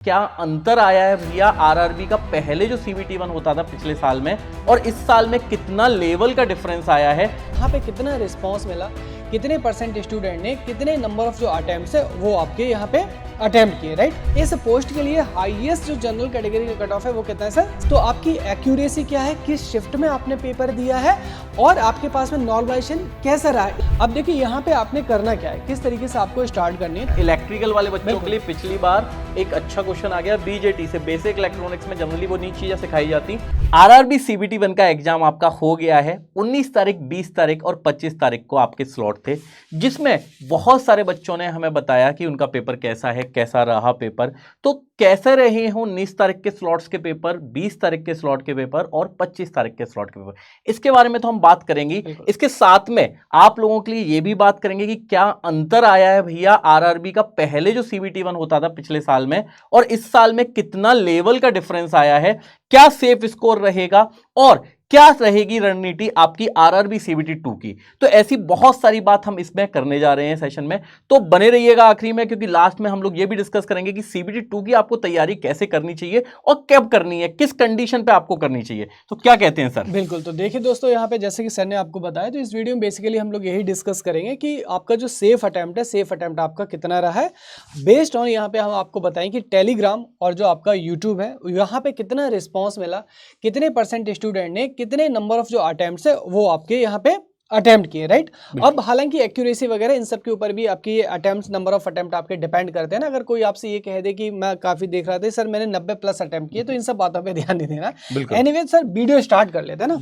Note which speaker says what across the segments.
Speaker 1: क्या अंतर आया है भैया आरआरबी का पहले जो सीबीटी 1 होता था पिछले साल में और इस साल में कितना लेवल का डिफरेंस आया है।
Speaker 2: यहाँ पे कितना रिस्पांस मिला, कितने परसेंट स्टूडेंट ने कितने नंबर ऑफ जो अटेम्प्ट्स है वो आपके यहाँ पे अटेम्प्ट किए, राइट। इस पोस्ट के लिए हाईएस्ट जो जनरल कैटेगरी का कट ऑफ है वो कितना है सर। तो आपकी एक्यूरेसी क्या है, किस शिफ्ट में आपने पेपर दिया है और आपके पास में नॉर्मलाइजेशन कैसा रहा है। अब देखिए यहाँ पे आपने करना क्या है, किस तरीके से आपको स्टार्ट करनी है।
Speaker 1: इलेक्ट्रिकल वाले बच्चों के लिए पिछली बार एक अच्छा क्वेश्चन आ गया बीजेटी से, बेसिक इलेक्ट्रॉनिक्स में जनरली वो नीची चीजें सिखाई जाती। आरआरबी सीबीटी 1 का एग्जाम आपका हो गया है। 19 तारीख, 20 तारीख और 25 तारीख को आपके स्लॉट थे, जिसमें बहुत सारे बच्चों ने हमें बताया कि उनका पेपर कैसा है, कैसा रहा पेपर। तो कैसे रहे हो 19 तारीख के स्लॉट्स के पेपर, 20 तारीख के स्लॉट के पेपर और 25 तारीख के स्लॉट के पेपर, इसके बारे में तो हम बात करेंगे। इसके साथ में आप लोगों के लिए ये भी बात करेंगे कि क्या अंतर आया है भैया आरआरबी का पहले जो सीबीटी 1 होता था पिछले साल में और इस साल में कितना लेवल का डिफरेंस आया है, क्या सेफ स्कोर रहेगा और क्या रहेगी रणनीति आपकी आरआरबी सीबीटी 2 की। तो ऐसी बहुत सारी बात हम इसमें करने जा रहे हैं सेशन में, तो बने रहिएगा आखिरी में, क्योंकि लास्ट में हम लोग ये भी डिस्कस करेंगे कि सीबीटी 2 की आपको तैयारी कैसे करनी चाहिए और कब करनी है, किस कंडीशन पे आपको करनी चाहिए। तो क्या कहते हैं सर।
Speaker 2: बिल्कुल, तो देखिए दोस्तों, यहाँ पे जैसे कि सर ने आपको बताया, तो इस वीडियो में बेसिकली हम लोग यही डिस्कस करेंगे कि आपका जो सेफ अटेम्प्ट है, सेफ अटेम्प्ट आपका कितना रहा है। बेस्ड ऑन यहाँ पे हम आपको बताएं कि टेलीग्राम और जो आपका यूट्यूब है यहाँ पे कितना रिस्पॉन्स मिला, कितने परसेंट स्टूडेंट ने कितने नंबर ऑफ जो अटेम्प्ट्स है वो आपके यहाँ पे अटेम्प्ट किए, राइट। अब हालांकि एक्यूरेसी वगैरह इन सब के ऊपर भी आपकी ये अटेम्प्ट, नंबर ऑफ अटेम्प्ट आपके डिपेंड करते हैं ना। अगर कोई आपसे ये कह दे कि मैं काफी देख रहा था सर, मैंने 90+ अटेम्प्ट किए, तो इन सब बातों पे ध्यान नहीं देना। एनीवे सर, वीडियो स्टार्ट कर लेते हैं ना।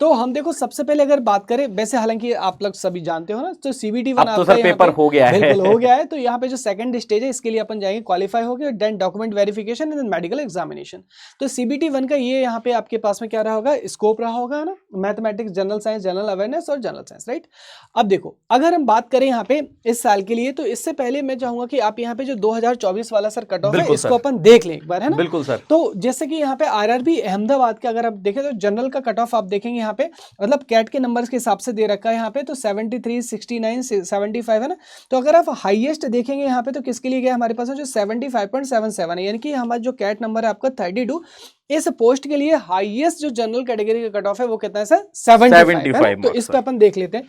Speaker 2: तो हम देखो सबसे पहले अगर बात करें, वैसे हालांकि आप लोग सभी जानते हो ना, तो सीबीटी 1
Speaker 1: तो सर पेपर हो गया है,
Speaker 2: बिल्कुल हो गया है। तो यहाँ पे जो सेकंड स्टेज है इसके लिए अपन जाएंगे क्वालिफाई हो गया, then document verification and medical examination. तो सीबीटी 1 का ये यहाँ पे आपके पास में क्या रहा होगा, स्कोप रहा होगा ना, mathematics, general science, general awareness और जनरल साइंस, राइट। अब देखो अगर हम बात करें यहाँ पे इस साल के लिए, तो इससे पहले मैं चाहूंगा कि आप यहाँ पे जो 2024 वाला सर कट ऑफ है इसको अपन देख लें एक बार, है ना।
Speaker 1: बिल्कुल सर।
Speaker 2: तो जैसे कि यहाँ पे आरआरबी अहमदाबाद का अगर आप देखें तो जनरल का कट ऑफ आप देखेंगे यहाँ पे, मतलब कैट के नंबर्स के हिसाब से दे रखा है यहाँ पे, तो 73, 69, 75 है ना। तो अगर आप हाईएस्ट देखेंगे यहाँ पे तो किसके लिए गया हमारे पास जो 75.77 है, यानी कि हमारा जो कैट नंबर है आपका 32। इस पोस्ट के लिए हाईएस्ट जो जनरल कैटेगरी का कट ऑफ है वो कितना है सर, 75 तो इस पे अपन देख लेते हैं।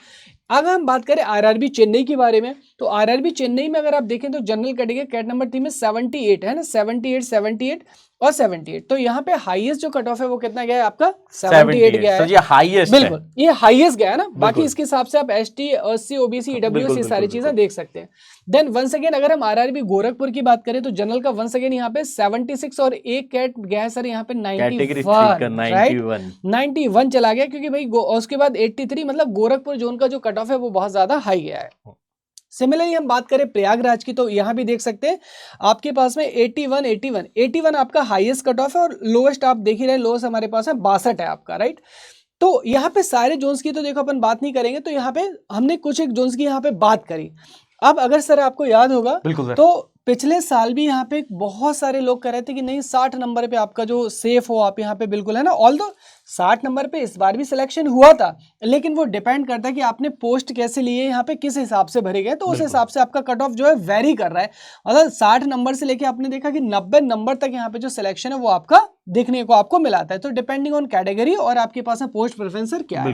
Speaker 2: अगर हम बात करें आरआरबी चेन्नई के बारे में, तो आरआरबी चेन्नई में अगर आप देखें तो जनरल कैटेगरी कैट नंबर 3 में 78 है ना, 78 और 78। तो यहाँ पे हाईएस्ट जो कट ऑफ है वो कितना गया है आपका, 78 गया है।
Speaker 1: ये हाईएस्ट,
Speaker 2: बिल्कुल ये हाईएस्ट गया है ना। बाकी इसके हिसाब से आप एसटी, एससी, ओबीसी, ईडब्ल्यूएस ये सारी चीजें देख सकते हैं। देन वंस अगेन अगर हम आरआरबी गोरखपुर की बात करें तो जनरल का वंस अगेन यहाँ पे 76 और एक कैट गया है सर यहाँ पे 91, राइट, 91 चला गया, क्योंकि भाई उसके बाद 83, मतलब गोरखपुर जोन का जो कट ऑफ है वो बहुत ज्यादा हाई गया है। सिमिलरली हम बात करें प्रयागराज की, तो यहां भी देख सकते हैं आपके पास में 81 आपका हाईएस्ट कट ऑफ है और लोएस्ट आप देख ही रहे, लोएस्ट हमारे पास है 62 है आपका, राइट। तो यहाँ पे सारे जोन्स की तो देखो अपन बात नहीं करेंगे, तो यहाँ पे हमने कुछ एक जोन्स की यहाँ पे बात करी। अब अगर सर आपको याद होगा तो पिछले साल भी यहाँ पे बहुत सारे लोग कह रहे थे कि नहीं 60 नंबर पे आपका जो सेफ हो आप यहाँ पे, बिल्कुल है ना। ऑल दो 60 नंबर पे इस बार भी सिलेक्शन हुआ था, लेकिन वो डिपेंड करता है कि आपने पोस्ट कैसे लिए, यहाँ पे किस हिसाब से भरे गए, तो उस हिसाब से आपका कट ऑफ जो है वेरी कर रहा है। मतलब 60 नंबर से लेके आपने देखा कि 90 नंबर तक यहाँ पे जो सिलेक्शन है वो आपका देखने को आपको मिलाता है। तो डिपेंडिंग ऑन कैटेगरी और आपके पास में पोस्ट प्रेफरेंस क्या है।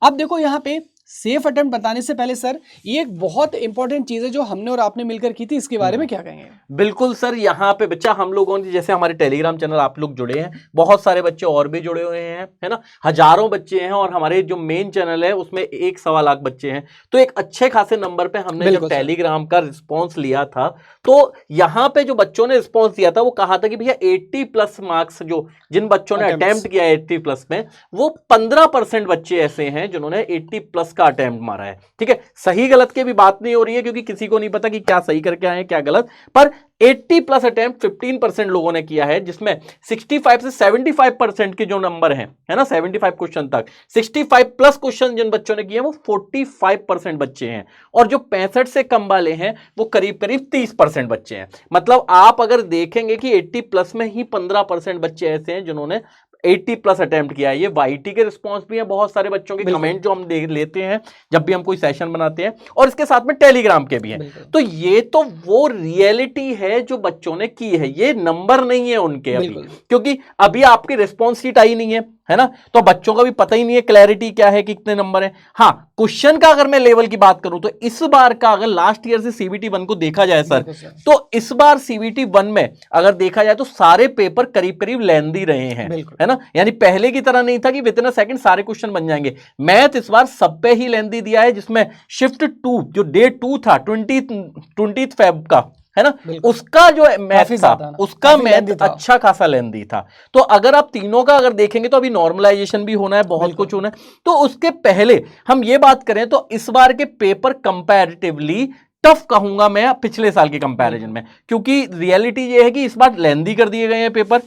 Speaker 2: अब देखो यहाँ पे सेफ अटेम्प्ट बताने से पहले सर ये एक बहुत इंपॉर्टेंट चीज है जो हमने और आपने मिलकर की थी, इसके बारे में क्या कहेंगे।
Speaker 1: बिल्कुल सर, यहाँ पे बच्चा हम लोगों ने, जैसे हमारे टेलीग्राम चैनल आप लोग जुड़े हैं, बहुत सारे बच्चे और भी जुड़े हुए हैं, है ना, हजारों बच्चे हैं, और हमारे जो मेन चैनल है उसमें 1-1.25 लाख बच्चे हैं। तो एक अच्छे खासे नंबर पे हमने जब टेलीग्राम का रिस्पॉन्स लिया था, तो यहाँ पे जो बच्चों ने रिस्पॉन्स दिया था वो कहा था कि भैया 80+ मार्क्स जो जिन बच्चों ने अटेम्प्ट किया 80+ में, वो 15% बच्चे ऐसे हैं जिन्होंने 80+ का अटेम्प्ट मारा है। ठीक है, सही गलत की भी बात नहीं हो रही है, क्योंकि किसी को नहीं पता कि क्या सही करके आए क्या गलत, पर 80+ अटेम्प्ट 15% लोगों ने किया है, जिसमें 65 से 75% के जो नंबर हैं, है ना, 75 क्वेश्चन तक 65+ क्वेश्चन जिन बच्चों ने किए वो 45% बच्चे हैं, और जो 65 से कम वाले हैं वो करीब करीब 30% बच्चे हैं। मतलब आप अगर देखेंगे कि 80+ में ही 15% बच्चे ऐसे हैं जिन्होंने 80 प्लस अटेम्प्ट किया है। ये वाईटी के रिस्पॉन्स भी है, बहुत सारे बच्चों के कमेंट जो हम लेते हैं जब भी हम कोई सेशन बनाते हैं, और इसके साथ में टेलीग्राम के भी हैं। तो ये तो वो रियलिटी है जो बच्चों ने की है, ये नंबर नहीं है उनके अभी, क्योंकि अभी आपकी रिस्पॉन्स शीट आई नहीं है ना, तो बच्चों का भी पता ही नहीं है क्लैरिटी क्या है कि कितने नंबर है। हाँ, क्वेश्चन का अगर मैं लेवल की बात करूं तो इस बार का अगर लास्ट ईयर से सीबीटी 1 को देखा जाए सर, तो इस बार सीबीटी 1 में अगर देखा जाए तो सारे पेपर करीब करीब लेंदी रहे हैं, है ना, यानी पहले की तरह नहीं था कि विद इन अ सेकंड सारे क्वेश्चन बन जाएंगे। मैथ इस बार सब पे ही लेंदी दिया है, जिसमें शिफ्ट 2 जो डे 2 था 20 फेब का, है ना, उसका जो मैथ था उसका मैथ अच्छा खासा लेंदी था। तो अगर आप तीनों का अगर देखेंगे तो अभी नॉर्मलाइजेशन भी होना है, बहुत कुछ होना है। तो उसके पहले हम ये बात करें तो इस बार के पेपर कंपैरेटिवली टफ कहूंगा मैं पिछले साल के कंपैरिजन में, क्योंकि रियलिटी ये है कि इस बार लेंदी कर दिए गए हैं पेपर,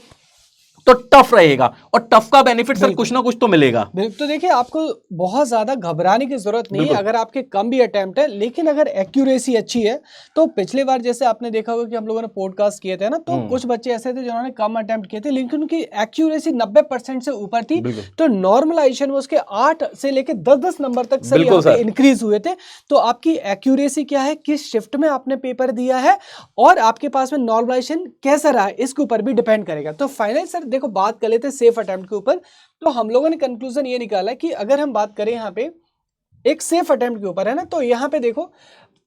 Speaker 1: तो टफ रहेगा, और टफ का बेनिफिट सर कुछ ना कुछ तो मिलेगा।
Speaker 2: तो देखिए, आपको बहुत ज्यादा घबराने की जरूरत नहीं है अगर आपके कम भी अटेम्प्ट है, लेकिन अगर एक्यूरेसी अच्छी है तो पिछले बार जैसे आपने देखा होगा कि हम लोगों ने पॉडकास्ट किए थे ना, तो कुछ बच्चे ऐसे थे जिन्होंने कम अटेम्प्ट किए थे लेकिन उनकी एक्यूरेसी 90% से ऊपर थी, तो नॉर्मलाइजेशन में उसके 8 से लेकर 10-10 नंबर तक सर इंक्रीज हुए थे। तो आपकी एक्यूरेसी क्या है, किस शिफ्ट में आपने पेपर दिया है, और आपके पास में नॉर्मलाइजेशन कैसा रहा है, इसके ऊपर भी डिपेंड करेगा। तो फाइनल सर देखो, बात कर लेते हैं सेफ अटेम्प्ट के ऊपर, तो हम लोगों ने कंक्लूजन ये निकाला कि अगर हम बात करें यहाँ पे एक सेफ अटेम्प्ट के ऊपर, है ना, तो यहाँ पे देखो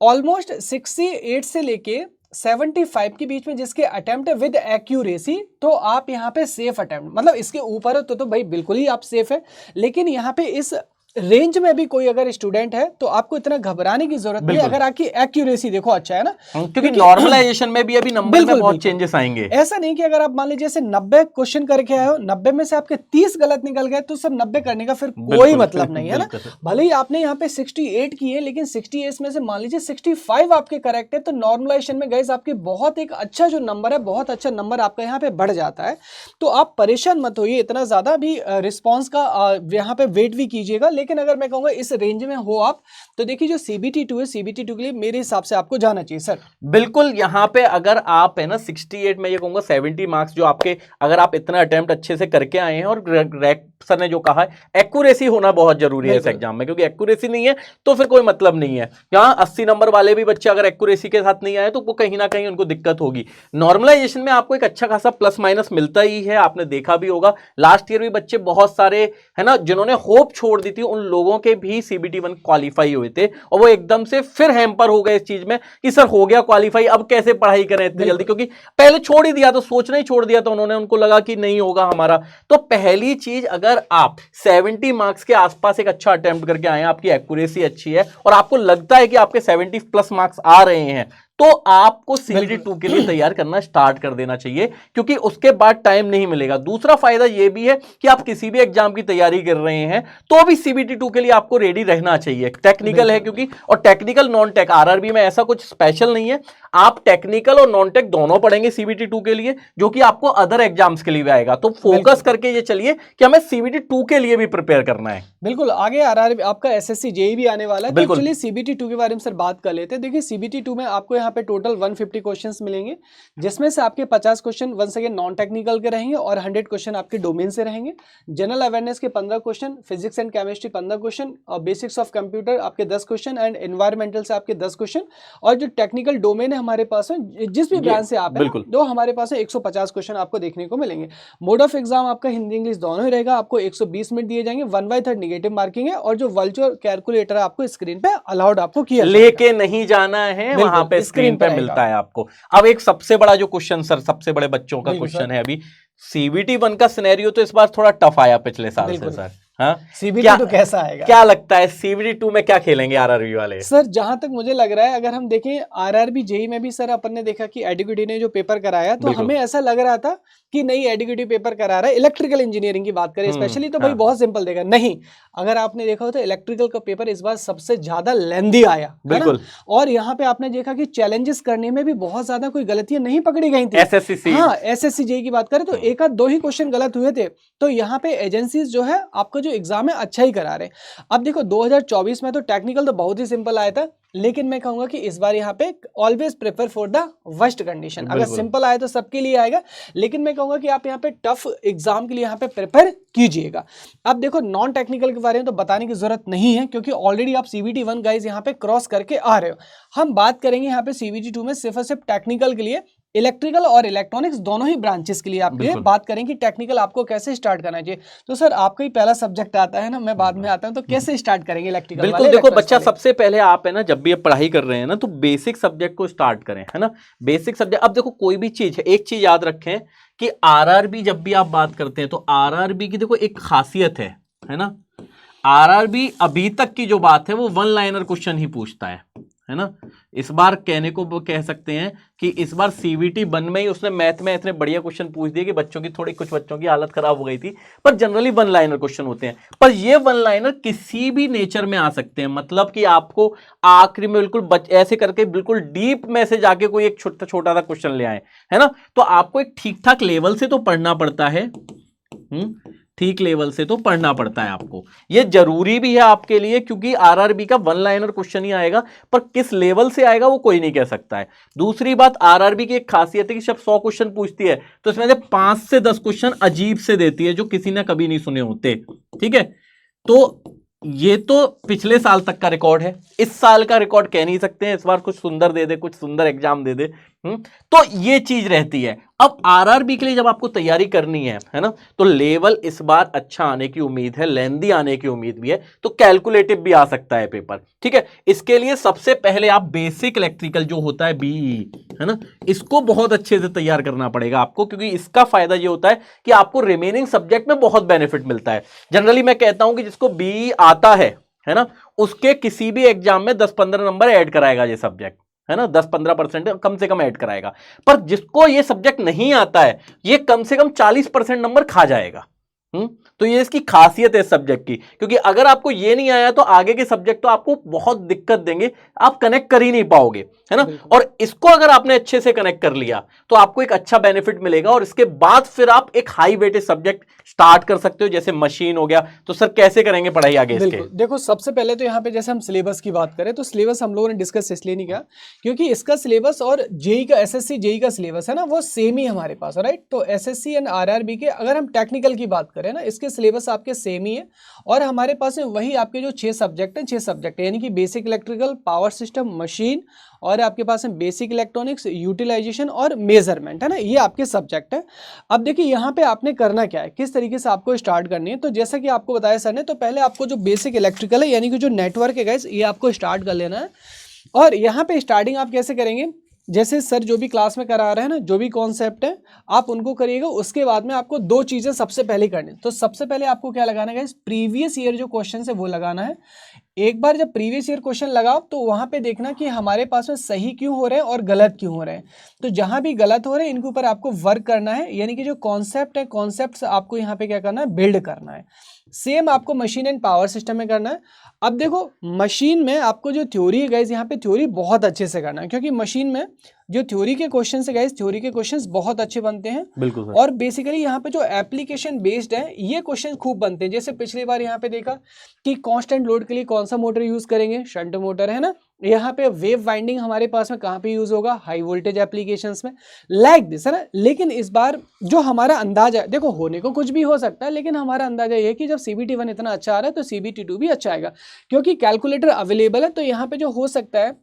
Speaker 2: ऑलमोस्ट 68 से लेके 75 के बीच में जिसके अटेम्प्ट है विद एक्यूरेसी, तो आप यहाँ पे सेफ अटेम्प्ट, मतलब इसके ऊपर हो तो भाई बिल्कुल ही आप सेफ है। लेकिन यहाँ पे इस रेंज में भी कोई अगर स्टूडेंट है तो आपको इतना घबराने की जरूरत नहीं, अगर आपकी एक्यूरेसी देखो अच्छा है ना,
Speaker 1: क्योंकि नॉर्मलाइजेशन में भी अभी नंबर में बहुत चेंजेस आएंगे।
Speaker 2: ऐसा नहीं कि अगर आप मान लीजिए जैसे 90 क्वेश्चन करके आए हो, 90 में से आपके 30 गलत निकल गए, तो सब 90 करने का फिर कोई मतलब नहीं है ना। भले ही आपने यहाँ पे 68 किए, लेकिन 68 में से मान लीजिए 65 आपके करेक्ट है, तो नॉर्मलाइजेशन में गाइस आपके बहुत एक अच्छा जो नंबर है, बहुत अच्छा नंबर आपका यहाँ पे बढ़ जाता है। तो आप परेशान मत होइए इतना ज्यादा भी, रिस्पॉन्स का यहाँ पे वेट भी कीजिएगा। लेकिन अगर मैं कहूंगा इस रेंज में हो आप, तो देखिए जो CBT 2 है, CBT 2 के लिए मेरे हिसाब से आपको जाना चाहिए सर।
Speaker 1: बिल्कुल, यहाँ पे अगर आप है ना 68 में ये कहूंगा 70 मार्क्स जो आपके, अगर आप इतना अटेम्प्ट अच्छे से करके आए हैं, और सर ने जो कहा है एक्यूरेसी होना बहुत जरूरी है इस एग्जाम में, क्योंकि एक्यूरेसी नहीं है तो फिर कोई मतलब नहीं है। यहाँ 80 नंबर वाले भी बच्चे अगर एक्यूरेसी के साथ नहीं आए तो वो कहीं ना कहीं उनको दिक्कत होगी। नॉर्मलाइजेशन में आपको एक अच्छा खासा प्लस माइनस मिलता ही है, आपने देखा भी होगा लास्ट ईयर भी बच्चे बहुत सारे है ना जिन्होंने होप छोड़ दी थी, उन लोगों के भी CBT 1 क्वालिफाई हुए थे, और वो एकदम से फिर हैम्पर हो गए इस चीज में कि सर हो गया क्वालिफाई, अब कैसे पढ़ाई करें इतनी जल्दी, क्योंकि पहले छोड़ ही दिया, तो सोचना ही छोड़ दिया था उन्होंने, उनको लगा कि नहीं होगा हमारा। तो पहली चीज, अगर आप 70 मार्क्स के आसपास एक अच्छा अटेम्प्ट करके आए हैं, आपकी एक्यूरेसी अच्छी है और आपको लगता है कि आपके 70 प्लस मार्क्स आ रहे हैं, तो आपको CBT 2 के लिए तैयार करना स्टार्ट कर देना चाहिए, क्योंकि उसके बाद टाइम नहीं मिलेगा। दूसरा फायदा यह भी है कि आप किसी भी एग्जाम की तैयारी कर रहे हैं तो भी CBT 2 के लिए आपको रेडी रहना चाहिए। टेक्निकल है क्योंकि, और टेक्निकल नॉन टेक RRB में ऐसा कुछ स्पेशल नहीं है, आप टेक्निकल और नॉन टेक दोनों पढ़ेंगे CBT 2 के लिए, जो कि आपको अदर एग्जाम्स के लिए भी आएगा। तो फोकस करके ये चलिए कि हमें CBT 2 के लिए भी प्रिपेयर करना है।
Speaker 2: बिल्कुल, आगे RRB आपका SSC JEE भी आने वाला है, तो चलिए CBT 2 के बारे में सर बात कर लेते हैं। देखिए CBT 2 में आपको यहाँ पे टोटल 150 क्वेश्चंस मिलेंगे, जिसमें से आपके 50 question once again non technical के रहेंगे और 100 क्वेश्चन आपके डोमेन से रहेंगे। जनरल अवेयरनेस के 15 question, physics and chemistry 15 question, और बेसिक्स ऑफ कंप्यूटर आपके 10 क्वेश्चन, एंड एनवायरमेंटल से आपके 10 क्वेश्चन, और जो टेक्निकल डोमेन है हमारे पास में, जिस भी ब्रांच से आप हैं, तो हमारे पास 150 क्वेश्चन आपको देखने को मिलेंगे। मोड ऑफ एग्जाम आपका हिंदी इंग्लिश दोनों ही रहेगा, आपको 120 मिनट दिए जाएंगे, 1/3 नेगेटिव मार्किंग है, और जो वर्चुअल कैलकुलेटर आपको स्क्रीन पे अलाउड आपको किया
Speaker 1: लेके नहीं जाना है, वहां पे स्क्रीन पे मिलता है आपको। अब एक सबसे बड़ा जो क्वेश्चन सर, सबसे बड़े बच्चों का क्वेश्चन है अभी, CBT 1 का सिनेरियो तो इस बार थोड़ा टफ आया पिछले साल से सर। हाँ,
Speaker 2: CBT 2 कैसा आएगा,
Speaker 1: क्या लगता है CBT 2 में क्या खेलेंगे RRB वाले?
Speaker 2: सर जहां तक मुझे लग रहा है, अगर हम देखें RRB JEE में भी सर अपन ने देखा कि एडुकेटी ने जो पेपर कराया, तो हमें ऐसा लग रहा था कि नहीं एडुकेटी पेपर करा रहा है। इलेक्ट्रिकल इंजीनियरिंग की बात करें स्पेशली, तो भाई बहुत सिंपल देगा, नहीं, अगर आपने देखा हो तो इलेक्ट्रिकल का पेपर इस बार सबसे ज्यादा लेंदी आया, बिल्कुल। और यहाँ पे आपने देखा कि चैलेंजेस करने में भी बहुत ज्यादा कोई गलतियां नहीं पकड़ी गई थी। SSC JEE की बात करें तो 1 आध 2 ही क्वेश्चन गलत हुए थे। तो यहाँ पे एजेंसीज जो है आपको जो जो एग्जाम है अच्छा ही करा रहे हैं। अब देखो 2024 में तो टेक्निकल तो बहुत ही सिंपल आया था, लेकिन मैं कहूंगा कि इस बार यहाँ पे always prefer for the worst condition. अगर सिंपल आए तो सबके लिए आएगा, लेकिन मैं कहूंगा कि आप यहाँ पे टफ एग्जाम के लिए यहाँ पे प्रेफर कीजिएगा। अब देखो नॉन टेक्निकल के बारे में तो बताने की जरूरत नहीं है, क्योंकि ऑलरेडी आप CBT 1 गाइज यहाँ पे क्रॉस करके आ रहे हो। हम बात करेंगे यहाँ पे CBT 2 में सिर्फ और सिर्फ टेक्निकल के लिए, इलेक्ट्रिकल और इलेक्ट्रॉनिक्स दोनों ही ब्रांचेस के लिए आपके लिए बात करेंगे कि टेक्निकल आपको कैसे स्टार्ट करना चाहिए। तो सर आपका ही पहला सब्जेक्ट आता है ना, मैं बाद में आता हूं, तो कैसे स्टार्ट करेंगे इलेक्ट्रिकल?
Speaker 1: बिल्कुल, देखो बच्चा, सबसे पहले आप है ना जब भी आप पढ़ाई कर रहे हैं ना तो बेसिक सब्जेक्ट को स्टार्ट करें, है ना। बेसिक सब्जेक्ट, अब देखो कोई भी चीज है, एक चीज याद रखें कि RRB जब भी आप बात करते हैं तो RRB की देखो एक खासियत है ना। RRB अभी तक की जो बात है वो 1 लाइनर क्वेश्चन ही पूछता है ना। इस बार कहने को कह सकते हैं कि इस बार CBT 1 में ही उसने मैथ में इतने बढ़िया क्वेश्चन पूछ दिए कि बच्चों की कुछ बच्चों की हालत खराब हो गई थी। पर जनरली 1 लाइनर क्वेश्चन होते हैं, पर ये 1 लाइनर किसी भी नेचर में आ सकते हैं। मतलब कि आपको आखिरी में बिल्कुल ऐसे करके बिल्कुल डीप में से जाके कोई एक छोटा सा क्वेश्चन ले आए, है ना। तो आपको एक ठीक ठाक लेवल से तो पढ़ना पड़ता है, ठीक लेवल से तो पढ़ना पड़ता है आपको। ये जरूरी भी है आपके लिए, क्योंकि RRB का 1 लाइनर क्वेश्चन ही आएगा, पर किस लेवल से आएगा वो कोई नहीं कह सकता है। दूसरी बात, RRB की एक खासियत है कि जब 100 क्वेश्चन पूछती है तो इसमें से 5 से 10 क्वेश्चन अजीब से देती है जो किसी ने कभी नहीं सुने होते, ठीक है। तो ये तो पिछले साल तक का रिकॉर्ड है, इस साल का रिकॉर्ड कह नहीं सकते हैं। इस बार कुछ सुंदर दे दे, कुछ सुंदर एग्जाम दे दे, तो ये चीज रहती है। अब RRB के लिए जब आपको तैयारी करनी है ना, तो लेवल इस बार अच्छा आने की उम्मीद है, लेंदी आने की उम्मीद भी है, तो कैलकुलेटिव भी आ सकता है पेपर, ठीक है। इसके लिए सबसे पहले आप बेसिक इलेक्ट्रिकल जो होता है BE, है ना, इसको बहुत अच्छे से तैयार करना पड़ेगा आपको, क्योंकि इसका फायदा ये होता है कि आपको रिमेनिंग सब्जेक्ट में बहुत बेनिफिट मिलता है। जनरली मैं कहता हूं कि जिसको BE आता है ना, उसके किसी भी एग्जाम में 10-15 नंबर ऐड कराएगा ये सब्जेक्ट, है ना। 10-15% कम से कम ऐड कराएगा। पर जिसको ये सब्जेक्ट नहीं आता है, ये कम से कम 40% नंबर खा जाएगा। तो ये इसकी खासियत है इस सब्जेक्ट की, क्योंकि अगर आपको ये नहीं आया तो आगे के सब्जेक्ट तो आपको बहुत दिक्कत देंगे, आप कनेक्ट कर ही नहीं पाओगे, है ना। और इसको अगर आपने अच्छे से कनेक्ट कर लिया तो आपको एक अच्छा बेनिफिट मिलेगा, और इसके बाद फिर आप एक हाई वेटेज सब्जेक्ट स्टार्ट कर सकते हो, जैसे मशीन हो गया। तो सर कैसे करेंगे पढ़ाई आगे इसके?
Speaker 2: देखो सबसे पहले तो यहाँ पे जैसे हम सिलेबस की बात करें तो सिलेबस हम लोगों ने डिस्कस इसलिए नहीं किया क्योंकि इसका सिलेबस और जेई का SSC जेई का सिलेबस है ना, वो सेम ही हमारे पास, राइट। तो SSC एंड RRB के अगर हम टेक्निकल की बात करें ना, इसके सिलेबस आपके सेम ही है, और हमारे पास में वही आपके जो 6 सब्जेक्ट हैं, 6 सब्जेक्ट है, यानी कि basic electrical, power system, machine, और आपके पास में बेसिक इलेक्ट्रॉनिक्स, यूटिलाइजेशन और मेजरमेंट, है ना। ये आपके सब्जेक्ट है। अब देखिए यहाँ पे आपने करना क्या है, किस तरीके से आपको स्टार्ट करनी है। तो जैसा कि आपको बताया सर ने, तो पहले आपको जो बेसिक इलेक्ट्रिकल है, यानी कि जो नेटवर्क है गाइस, ये आपको स्टार्ट कर लेना है। और यहाँ पे स्टार्टिंग आप कैसे करेंगे, जैसे सर जो भी क्लास में करा रहे हैं ना, जो भी कॉन्सेप्ट है आप उनको करिएगा। उसके बाद में आपको 2 चीज़ें सबसे पहले करनी है। तो सबसे पहले आपको क्या लगाना है, प्रीवियस ईयर जो क्वेश्चन है वो लगाना है। एक बार जब प्रीवियस ईयर क्वेश्चन लगाओ तो वहाँ पे देखना कि हमारे पास में सही क्यों हो रहे हैं और गलत क्यों हो रहे हैं। तो जहाँ भी गलत हो रहे हैं इनके ऊपर आपको वर्क करना है, यानी कि जो कॉन्सेप्ट है, कॉन्सेप्ट आपको यहाँ पे क्या करना है, बिल्ड करना है। सेम आपको मशीन एंड पावर सिस्टम में करना है। अब देखो मशीन में आपको जो थ्योरी है गाइज, यहाँ पे थ्योरी बहुत अच्छे से करना है, क्योंकि मशीन में जो थ्योरी के क्वेश्चन है गाइज, थ्योरी के क्वेश्चंस बहुत अच्छे बनते हैं।
Speaker 1: बिल्कुल सर।
Speaker 2: और बेसिकली यहाँ पे जो एप्लीकेशन बेस्ड है ये क्वेश्चन खूब बनते हैं। जैसे पिछली बार यहाँ पे देखा कि कांस्टेंट लोड के लिए कौन सा मोटर यूज करेंगे, शंट मोटर, है ना। यहाँ पे वेव वाइंडिंग हमारे पास में कहाँ पे यूज होगा, हाई वोल्टेज एप्लीकेशंस में, लाइक दिस, है ना। लेकिन इस बार जो हमारा अंदाजा है, देखो होने को कुछ भी हो सकता है, लेकिन हमारा अंदाजा ये है कि जब CBT 1 इतना अच्छा आ रहा है तो CBT 2 भी अच्छा आएगा, क्योंकि कैलकुलेटर अवेलेबल है। तो यहाँ पे जो हो सकता है,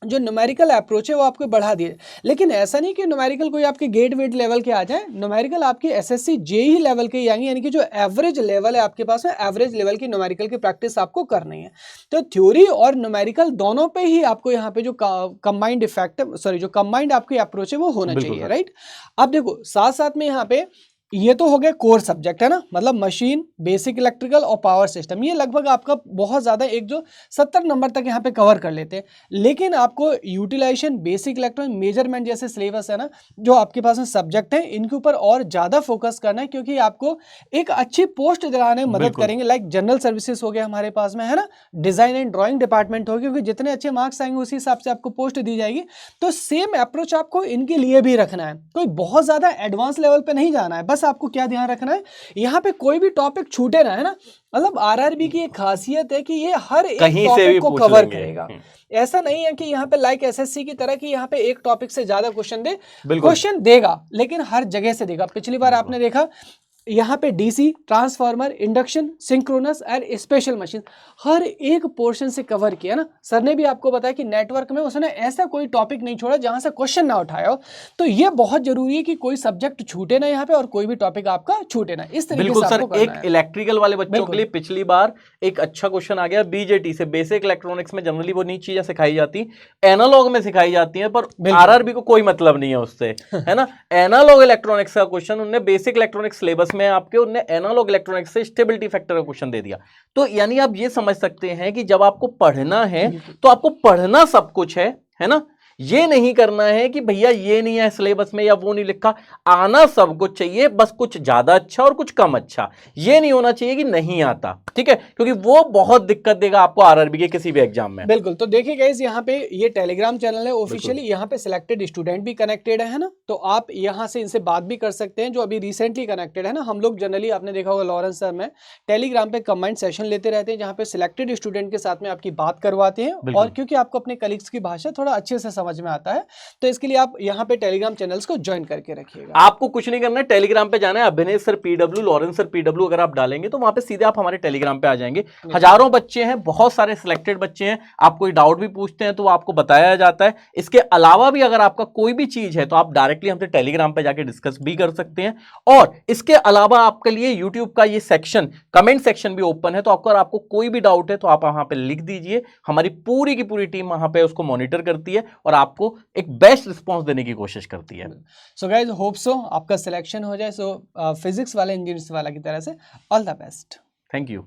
Speaker 2: जो न्यूमेरिकल अप्रोच है वो आपको बढ़ा दिए। लेकिन ऐसा नहीं कि न्यूमेरिकल कोई आपके गेट वेट लेवल के आ जाए, न्यूमेरिकल आपके SSC जेई लेवल के आएंगे, यानी कि जो एवरेज लेवल है आपके पास में, एवरेज लेवल की न्यूमेरिकल की प्रैक्टिस आपको करनी है। तो थ्योरी और न्यूमेरिकल दोनों पे ही आपको यहाँ पे जो कंबाइंड इफेक्ट, सॉरी जो कंबाइंड आपकी अप्रोच है वो होना चाहिए, राइट। अब देखो साथ साथ में यहाँ पे ये तो हो गया कोर सब्जेक्ट, है ना, मतलब मशीन, बेसिक इलेक्ट्रिकल और पावर सिस्टम। ये लगभग आपका बहुत ज़्यादा एक जो 70 नंबर तक यहाँ पे कवर कर लेते हैं। लेकिन आपको यूटिलाइजेशन, बेसिक इलेक्ट्रॉनिक, मेजरमेंट जैसे सिलेबस है ना, जो आपके पास में सब्जेक्ट है, इनके ऊपर और ज़्यादा फोकस करना है, क्योंकि आपको एक अच्छी पोस्ट दिलाने में मदद करेंगे। लाइक जनरल सर्विसेज हो गया हमारे पास में, है ना, डिज़ाइन एंड ड्राइंग डिपार्टमेंट हो गया, क्योंकि जितने अच्छे मार्क्स आएंगे उसी हिसाब से आपको पोस्ट दी जाएगी। तो सेम अप्रोच आपको इनके लिए भी रखना है। कोई बहुत ज़्यादा एडवांस लेवल पर नहीं जाना है, बस बस आपको क्या ध्यान रखना है, यहाँ पे कोई भी टॉपिक छूटे ना, है ना। मतलब आरआरबी की एक खासियत है कि ये हर एक टॉपिक को कवर करेगा। ऐसा नहीं है कि यहाँ पे लाइक एसएससी की तरह कि यहाँ पे एक टॉपिक से ज्यादा क्वेश्चन दे, क्वेश्चन देगा लेकिन हर जगह से देगा। पिछली बार आपने देखा यहाँ पे डीसी, ट्रांसफार्मर, इंडक्शन, सिंक्रोनस और स्पेशल मशीन हर एक पोर्शन से कवर किया ना। सर ने भी आपको बताया कि नेटवर्क में उसने ऐसा कोई टॉपिक नहीं छोड़ा जहां से क्वेश्चन ना उठाया हो। तो ये बहुत जरूरी है कि कोई सब्जेक्ट छूटे ना यहाँ पे और कोई भी टॉपिक आपका छूटे ना। इस तरीके से आपको करना है।
Speaker 1: एक इलेक्ट्रिकल वाले बच्चों के लिए पिछली बार एक अच्छा क्वेश्चन आ गया बीजेटी से, बेसिक इलेक्ट्रॉनिक्स में जनरली वो नीच चीजें सिखाई जाती, एनालॉग में सिखाई जाती है, पर आरआरबी को कोई मतलब नहीं है उससे, है ना। एनालॉग इलेक्ट्रॉनिक्स का क्वेश्चन उन्होंने बेसिक इलेक्ट्रॉनिक्स सिलेबस में आपके उन्होंने एनालॉग इलेक्ट्रॉनिक्स से स्टेबिलिटी फैक्टर का क्वेश्चन दे दिया। तो यानी आप ये समझ सकते हैं कि जब आपको पढ़ना है तो आपको पढ़ना सब कुछ है ना। ये नहीं करना है कि भैया ये नहीं है सिलेबस में या वो नहीं लिखा, आना सब कुछ चाहिए, बस कुछ ज्यादा अच्छा और कुछ कम अच्छा। ये नहीं होना चाहिए कि नहीं आता, ठीक है, क्योंकि वो बहुत दिक्कत देगा आपको आरआरबी के किसी भी एग्जाम में।
Speaker 2: बिल्कुल। तो देखिए गाइस, यहाँ पे ये टेलीग्राम चैनल है ऑफिशियली, यहाँ पे सिलेक्टेड स्टूडेंट भी कनेक्टेड है ना। तो आप यहाँ से इनसे बात भी कर सकते हैं जो अभी रिसेंटली कनेक्टेड है ना। हम लोग जनरली आपने देखा होगा लॉरेंस सर में टेलीग्राम पे कमेंट सेशन लेते रहते हैं जहाँ पे सिलेक्टेड स्टूडेंट के साथ में आपकी बात करवाते हैं, और क्योंकि आपको अपने कलीग्स की भाषा थोड़ा अच्छे से समझ में आता है तो इसके लिए आप यहाँ पे टेलीग्राम चैनल्स को ज्वाइन करके रखिएगा।
Speaker 1: आपको कुछ नहीं करना है, टेलीग्राम पे जाना है, Abhinay sir PW, Lawrence sir PW अगर आप डालेंगे तो वहां पे सीधे आप हमारे टेलीग्राम पे आ जाएंगे। हजारों बच्चे हैं, बहुत सारे सिलेक्टेड बच्चे हैं, आप कोई डाउट भी पूछते हैं तो आपको बताया जाता है। इसके अलावा भी अगर आपका कोई भी चीज है तो आप डायरेक्टली हमसे टेलीग्राम पे जाके डिस्कस भी कर सकते हैं। और इसके अलावा आपके लिए यूट्यूब का ये सेक्शन, कमेंट सेक्शन भी ओपन है, तो अगर आपको कोई भी डाउट है तो आप वहां पे लिख दीजिए, हमारी पूरी की पूरी टीम वहां पे उसको मॉनिटर करती है और आपको एक बेस्ट रिस्पॉन्स देने की कोशिश करती है।
Speaker 2: सो गाइज, होप सो आपका सिलेक्शन हो जाए। सो फिजिक्स वाले इंजीनियर्स वाला की तरह से all the best.
Speaker 1: Thank you.